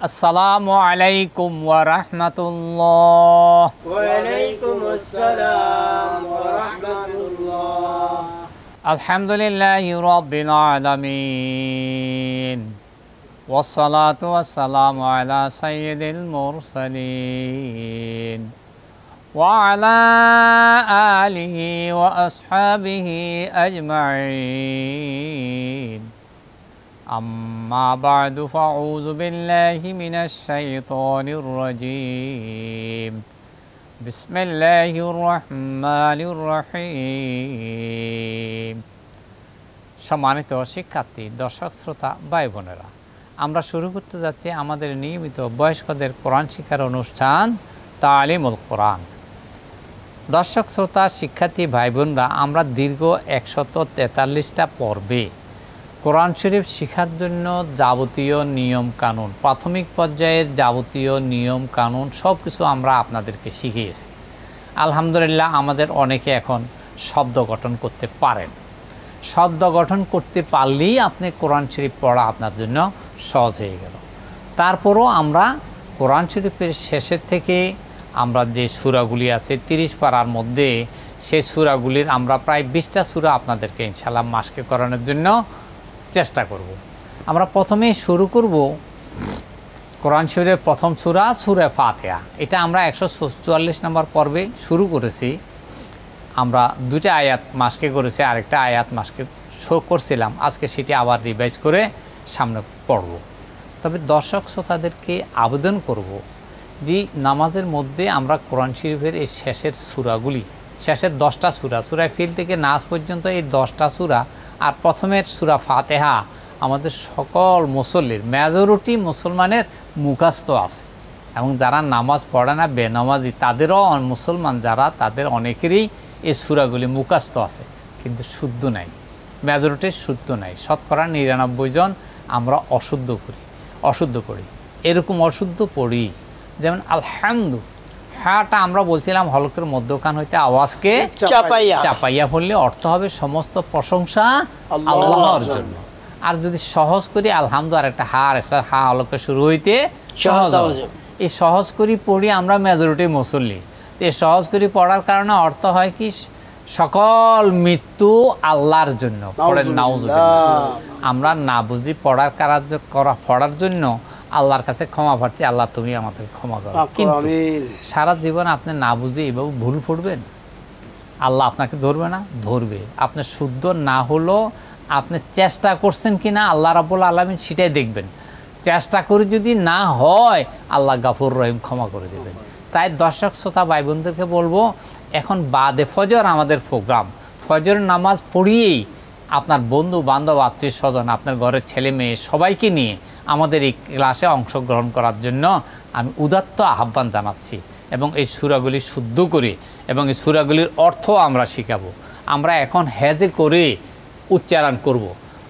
আসসালামু আলাইকুম ওয়া রাহমাতুল্লাহ। ওয়া আলাইকুমুস সালাম ওয়া রাহমাতুল্লাহ। আলহামদুলিল্লাহি রাব্বিল আলামিন ওয়াসসালাতু ওয়াসসালামু আলা সাইয়্যিদিল মুরসালিন ওয়া আলা আলিহি ওয়া আসহাবিহি আজমাইন। أما بعد فأعوذ بالله من الشيطان الرجيم بسم الله الرحمن الرحيم। সম্মানিত শিক্ষার্থী, দর্শক শ্রোতা, ভাই বোনেরা, আমরা শুরু করতে যাচ্ছি আমাদের নিয়মিত বয়স্কদের কোরআন শিক্ষার অনুষ্ঠান তালিমুল কোরআন। দর্শক শ্রোতা, শিক্ষার্থী ভাই বোনরা, আমরা দীর্ঘ 143টা পর্বে কোরআন শরীফ শিখার জন্য যাবতীয় নিয়ম কানুন, প্রাথমিক পর্যায়ের যাবতীয় নিয়ম কানুন সব কিছু আমরা আপনাদেরকে শিখিয়েছি। আলহামদুলিল্লাহ, আমাদের অনেকে এখন শব্দ গঠন করতে পারেন। শব্দ গঠন করতে পারলেই আপনি কোরআন শরীফ পড়া আপনার জন্য সহজ হয়ে গেল। তারপরও আমরা কোরআন শরীফের শেষের থেকে আমরা যে সূরাগুলি আছে 30 পারার মধ্যে, সেই সূরাগুলির আমরা প্রায় 20টা সূরা আপনাদেরকে ইনশাআল্লাহ মাসকে করানোর জন্য চেষ্টা করব। আমরা প্রথমে শুরু করব কোরআন শরীফের প্রথম সূরা, সূরা ফাতিহা। এটা আমরা 144 নম্বর পর্বে শুরু করেছি। আমরা 2টা আয়াত মাসকে করেছি, আরেকটা আয়াত মাসকে করছিলাম। আজকে সেটি আবার রিভাইজ করে সামনে পড়ব। তবে দর্শক শ্রোতাদেরকে আবেদন করব যে নামাজের মধ্যে আমরা কোরআন শরীফের এই শেষের সূরাগুলি, শেষের 10টা সূরা, সূরা ফিল থেকে নাস পর্যন্ত এই 10টা সূরা আর প্রথমের সূরা ফাতিহা আমাদের সকল মুসল্লির, মেজরিটি মুসলমানের মুখস্থ আছে। এবং যারা নামাজ পড়ে না, বেনামাজি, তাদেরও মুসলমান যারা, তাদের অনেকেরই এই সূরাগুলি মুখস্থ আছে, কিন্তু শুদ্ধ নাই, মেজরিটির শুদ্ধ নাই। শতকরা 99 জন আমরা অশুদ্ধ পড়ি। এরকম অশুদ্ধ পড়ি যেমন আলহামদু, হ্যাঁটা আমরা বলছিলাম হলকের মধ্যখান হইতে আওয়াজকে চাপাইয়া পড়লে অর্থ হবে সমস্ত প্রশংসা আল্লাহর জন্য। আর যদি সহজ করি আলহামদু আর একটা হা হলকে শুরু হইতে সহজ, এই সহজ করি পড়ি আমরা মেজরিটি মুসল্লি। তো এই সহজ করি পড়ার কারণে অর্থ হয় কি, সকল মৃত্যু আল্লাহর জন্য। পড়েন নাউজুবিল্লাহ। আমরা না বুঝি পড়ার জন্য আল্লাহর কাছে ক্ষমা প্রার্থী, আল্লাহ তুমি আমাদের ক্ষমা করো। কিন্তু সারা জীবন আপনি না বুঝে এইভাবে ভুল পড়বেন, আল্লাহ আপনাকে ধরবে না? ধরবে। আপনি শুদ্ধ না হলো আপনি চেষ্টা করছেন কি না আল্লাহ রাব্বুল আলামিন সেটাই দেখবেন। চেষ্টা করে যদি না হয় আল্লাহ গাফুর রহিম ক্ষমা করে দেবেন। তাই দর্শক শ্রোতা ভাই বোনদেরকে বলবো, এখন বাদে ফজর আমাদের প্রোগ্রাম, ফজর নামাজ পড়িয়েই আপনার বন্ধু বান্ধব, আত্মীয় স্বজন, আপনার ঘরের ছেলে মেয়ে সবাইকে নিয়ে আমাদের এই ক্লাসে অংশগ্রহণ করার জন্য আমি উদাত্ত আহ্বান জানাচ্ছি। এবং এই সূরাগুলি শুদ্ধ করে এবং এই সূরাগুলির অর্থ আমরা শিখাবো। আমরা এখন হেজে করে উচ্চারণ করব।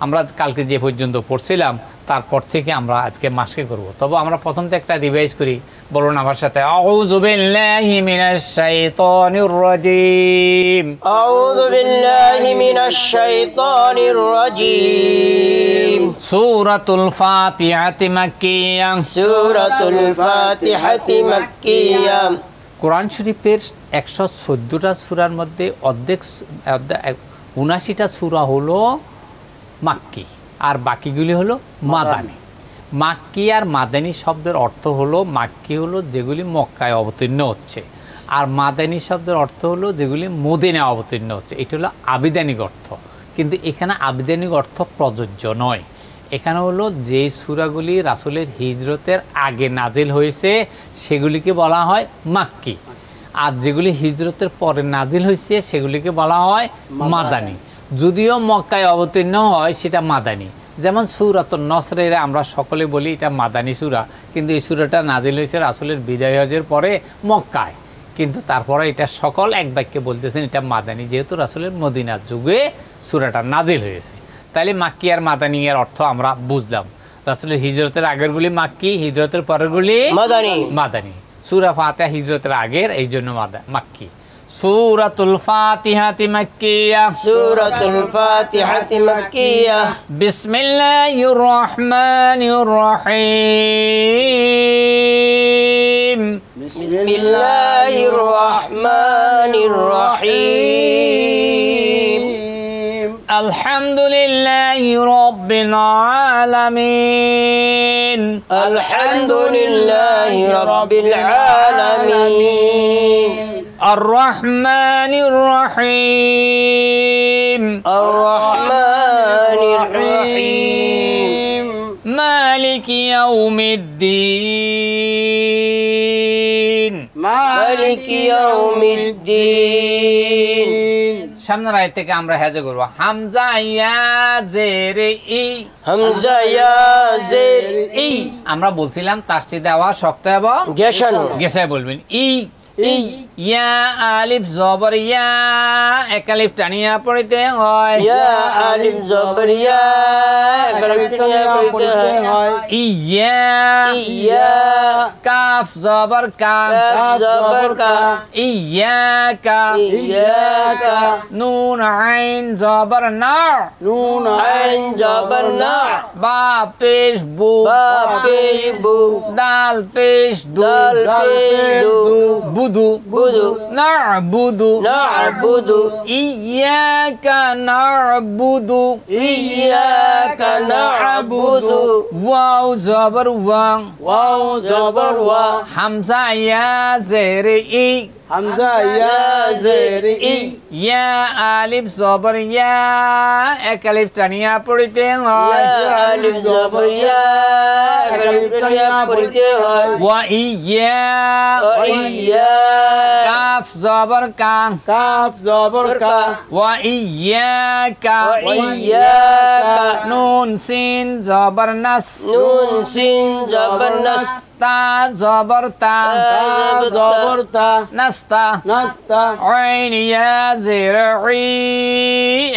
আমরা কালকে যে পর্যন্ত পড়ছিলাম তারপর থেকে আমরা আজকে মাসকে করব। তবে আমরা প্রথম থেকে একটা রিভাইজ করি, বলুন আমার সাথে, আউযু বিল্লাহি মিনাশ শাইতানির রাজীম। আউযু বিল্লাহি মিনাশ শাইতানির রাজীম। সূরাতুল ফাতিহাতি মাক্কিয়া। সূরাতুল ফাতিহাতি মাক্কিয়া। কোরআন শরীফের 114টা সূরার মধ্যে 79টা সূরা হলো মাক্কি আর বাকিগুলি হলো মাদানী। মাক্কি আর মাদানী শব্দের অর্থ হলো, মাক্কি হলো যেগুলি মক্কায় অবতীর্ণ হচ্ছে, আর মাদানী শব্দের অর্থ হলো যেগুলি মদিনায় অবতীর্ণ হচ্ছে। এটা হলো আবিধানিক অর্থ। কিন্তু এখানে আবিধানিক অর্থ প্রযোজ্য নয়। এখানে হলো যে সূরাগুলি রাসূলের হিজরতের আগে নাজিল হয়েছে সেগুলিকে বলা হয় মাক্কি, আর যেগুলি হিজরতের পরে নাজিল হয়েছে সেগুলিকে বলা হয় মাদানী। যদিও মক্কায় অবতীর্ণ হয় সেটা মাদানী। যেমন সূরাতুন নসরের আমরা সকলে বলি এটা মাদানী সূরা, কিন্তু এই সূরাটা নাজিল হয়েছে রাসূলের বিদায় হজের পরে মক্কায়। কিন্তু তারপরে এটা সকল এক বাক্যে বলতেছেন এটা মাদানী, যেহেতু রাসূলের মদিনার যুগে সূরাটা নাজিল হয়েছে। তাইলে মাক্কি আর মাদানী এর অর্থ আমরা বুঝলাম। রাসূলের হিজরতের আগেরগুলি মাক্কি, হিজরতের পরেরগুলি মাদানী। সূরা ফাতিহা হিজরতের আগের, এই জন্য মাক্কি। সূরাতুল ফাতিহাতি মাক্কিয়া। সূরাতুল ফাতিহাতি মাক্কিয়া। বিসমিল্লাহির রহমানির রহিম। আলামিন আলহামদুলিল্লাহি রাব্বিল আলামিন আর রহমানির রহিম আর রহমানির রহিম মালিকি ইয়াউমিদ্দিন মালিকি ইয়াউমিদ্দিন সামনের আয়াত থেকে আমরা হেজে করব হামজা ইয়া জেরে ই হামজা ইয়া জের ই আমরা বলছিলাম তাসদীদ আওয়াজ শক্ত এবং গেশানো গেসায় বলবেন ই ই ইয়া আলিফ জবর ইয়া এক আলিফ টানিয়া পড়িতে হয় ইয়া আলিফ জবর ইয়া কালিফটানিয়া পড়িতে হয় ইয়া ইয়া কাফ জবর কা কাফ জবর কা ইয়াকা ইয়াকা নুন আইন জবর না নুন আইন জবর না বা পেশ বু বা পেশ বু দাল পেশ দু দাল পেশ দু বুদু বুদু না'বুদু না'বুদু ইয়াকা না'বুদু ইয়াকা না'বুদু ওয়াও জবর ওয়া ওয়াও জবর ওয়া হামজা ইয়া জেরে ই হামজা ইয়া জের ই ইয়া আলিফ জবর ইয়া এক আলিফ টানিয়া পড়িতে হয় ইয়া আলিফ জবর ইয়া কালিফটানিয়া পড়িতে হয় ওয়া ইয়া ইয়া কাফ জবর কা কাফ জবর কা ওয়া ইয়াকা ইয়াকা নুন সিন জবর নাস নুন সিন জবর নাস তা জবর তা জবর তা নাস্তা নাস্তা আইন ইয়া জেরে ই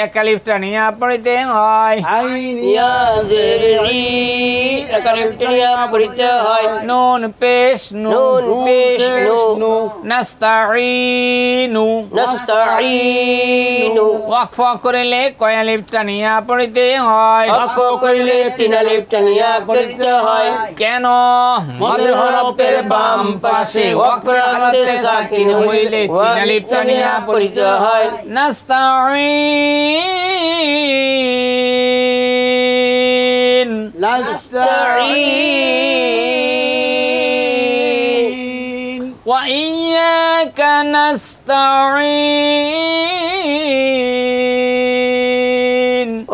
এক আলিফ টানিয়া পড়িতে হয় আইন ইয়া জের ই কালিফটানিয়া পড়িতে হয় নুন পেশ নুন পেশ নু নাস্তাঈনু নাস্তাঈনু ওয়াকফা করিলে কয় আলিফ টানিয়া পড়িতে হয় ওয়াকফ করিলে তিন আলিফ টানিয়া পড়িতে হয় কেন মদের হরফের বাম পাশে ওয়াকফের হালতে সাকিন হইলে তিন আলিফ টানিয়া পড়িতে হয় নাস্তাঈন নাস্তাঈন ওয়া ইয়াকা নাস্তাঈন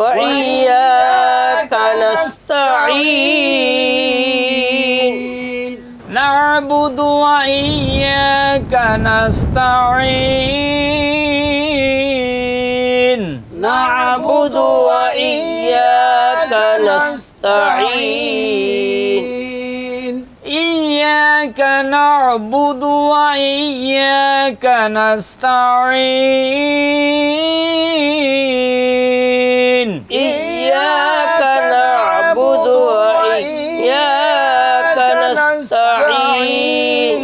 وإياك نستعين نعبد وإياك نستعين نعبد وإياك نستعين إياك نعبد وإياك نستعين إياك نعبد وإياك نستعين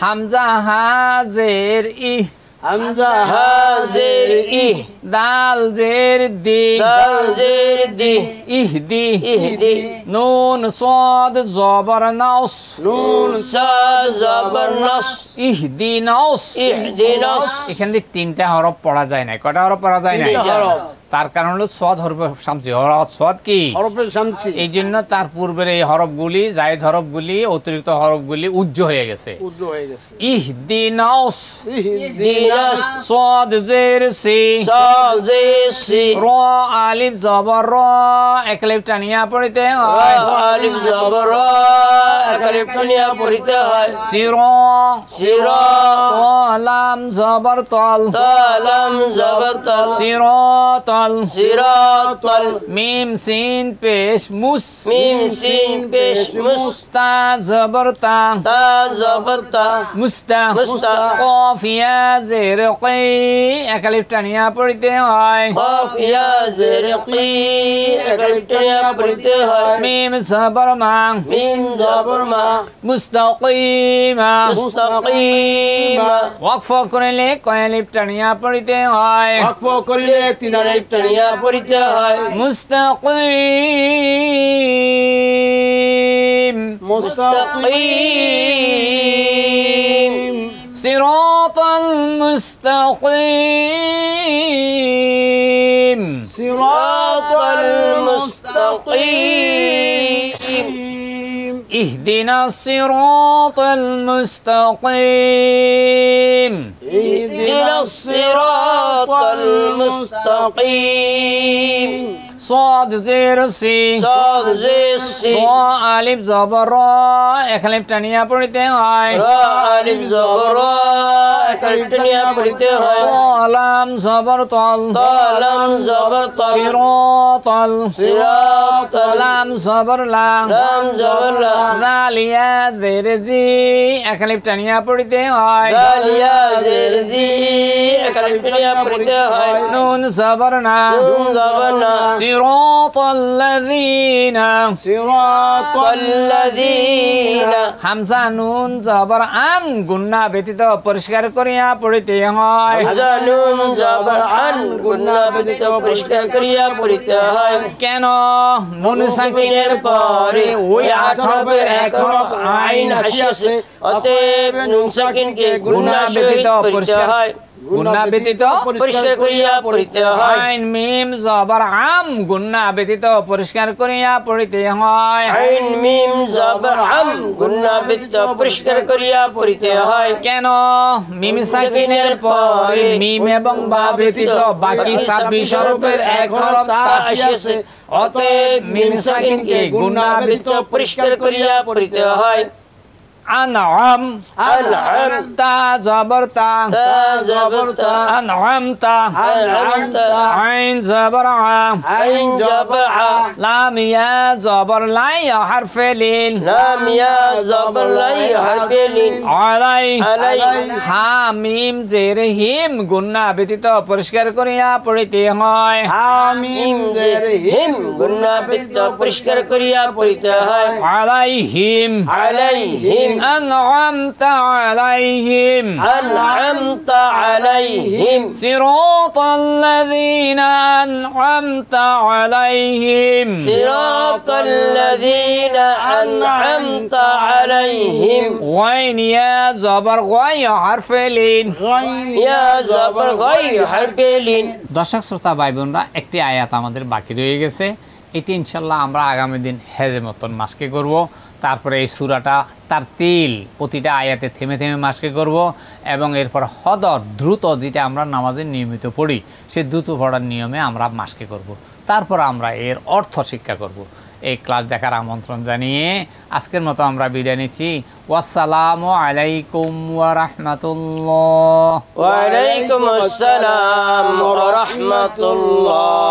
হামজা হাজের ই হামজা হাজের ই দাল জের দি দাল জের দি ইহদি ইহদি নুন সাদ জবর নাস নুন সা জবর নাস ইহদি নাস ইহদিনাস এখান থেকে তিনটা হরফ পড়া যায় না কয়টা হরফ পড়া যায় না তিনটা হরফ। তার কারণ হলো সদ হরফ শামসি হরফ সদ কি হরফে শামসি এই জন্য তার পূর্বের এই হরফগুলি জায়েদ হরফগুলি অতিরিক্ত হরফগুলি উজ্জ হয়ে গেছে উদ্র হয়ে গেছে ইহদিনাস ইহদিনাস সাদ জের সি সা জের সি র আলিফ জবর র এক আলিফ টানিয়া পড়িতে হয় আলিফ জবর রা কালিফটানিয়া পড়িতে হয় সির সিরা লাম জবর তল তালাম জবর তাল সিরাতাল সিরাতাল মিম সিন পেশ মুস মিম সিন পেশ মুস তা জবর তা তা জবর তা মুস্তা মুস্তা কফ ইয়া জের কি এক আলিফ টানিয়া পড়িতে হয় কফ ইয়া জের কি কালিফটানিয়া পড়িতে হয় মিম জবর মা মিম জবর মা মুস্তাকিমা মুস্তাকিমা ওয়াকফ করিলে কয় আলিফ টানিয়া পড়িতে হয় ওয়াকফ করলে তিন আলিফ টানিয়া পড়িতে হয় মুস্তাকিম মুস্তাকিম সিরাতাল মুস্তাকিম صراط المستقيم اهدنا الصراط المستقيم اهدنا الصراط المستقيم صاد زير سي صاد زي سي را ألف زبر را এখানে টানিয়া পড়তে হয় را ألف زبر را كالتنيا পড়তে হয় লাম জবর তল لام زبر طل সিরাতাল صراط লাম জবর লা لام زبر لا জালিয়া জের জি এখানে টানিয়া পড়তে হয় داليا زير زي كالتنيا পড়তে হয় নুন জবর না نون زبر نا সিরাতাল লাযিনা صراط الذين হামজা নুন জবর আন গুন্না ব্যতীত পরিষ্কার করিয়া পড়তে হয় জানুন জবর আন গুন্না ব্যতীত পরিষ্কার করিয়া পড়িতে হয় কেন নুন সাকিনের পরে ওই আট হরফের এক হরফ আইন আসিয়াছে অতএব নুন সাকিনকে গুন্না ব্যতীত সহিত পড়িতে পরিষ্কার হয় গুন্না ব্যতীত পরিষ্কার করিয়া পড়িতে হয় আইন মিম জবর আম গুন্না ব্যতীত পরিষ্কার করিয়া পড়িতে হয় আইন মিম জবর আম গুন্না ব্যতীত পরিষ্কার করিয়া পড়িতে হয় কেন মিম সাকিনের পরে মিম এবং বা ব্যতীত বাকি 26 হরফের এক হরফ তা আসিয়াছে অতএব মিম সাকিনকে গুন্না ব্যতীত পরিষ্কার করিয়া পড়িতে হয় আনআম আনআম তা জবর তা তা জবর তা আনআমতা আনআমতা আইন জবর আ আইন জবর আ লাম ইয়া জবর লাই হরফ লিন লাম ইয়া জবর লাই হরফ লিন আলাই আলাই হা মিম জের হিম গুন্না ব্যতীত পরিষ্কার করিয়া পড়িতে হয় মিম জের হিম গুন্না ব্যতীত পরিষ্কার করিয়া পড়িতে হয় আলাইহিম আলাইহিম أنعمت عليهم أنعمت عليهم صراط الذين أنعمت عليهم صراط الذين أنعمت عليهم غين يا زبر غي حرف لين يا زبر غير حرف لين দর্শক শ্রোতা ভাই বোনরা একটি আয়াত আমাদের বাকি রয়ে গেছে এটি ইনশাআল্লাহ আমরা আগামী দিন হেজে মতন মাসকে করব তারপরে এই সূরাটা তার তিল প্রতিটা আয়াতে থেমে থেমে মাসকে করব এবং এরপর হদর দ্রুত যেটা আমরা নামাজে নিয়মিত পড়ি সেই দ্রুত পড়ার নিয়মে আমরা মাসকে করব তারপর আমরা এর অর্থ শিক্ষা করব এই ক্লাস দেখার আমন্ত্রণ জানিয়ে আজকের মতো আমরা বিদায় নিচ্ছি ওয়াসসালামু আলাইকুম ওয়া রাহমাতুল্লাহ ওয়া আলাইকুম আসসালাম ওয়া রাহমাতুল্লাহ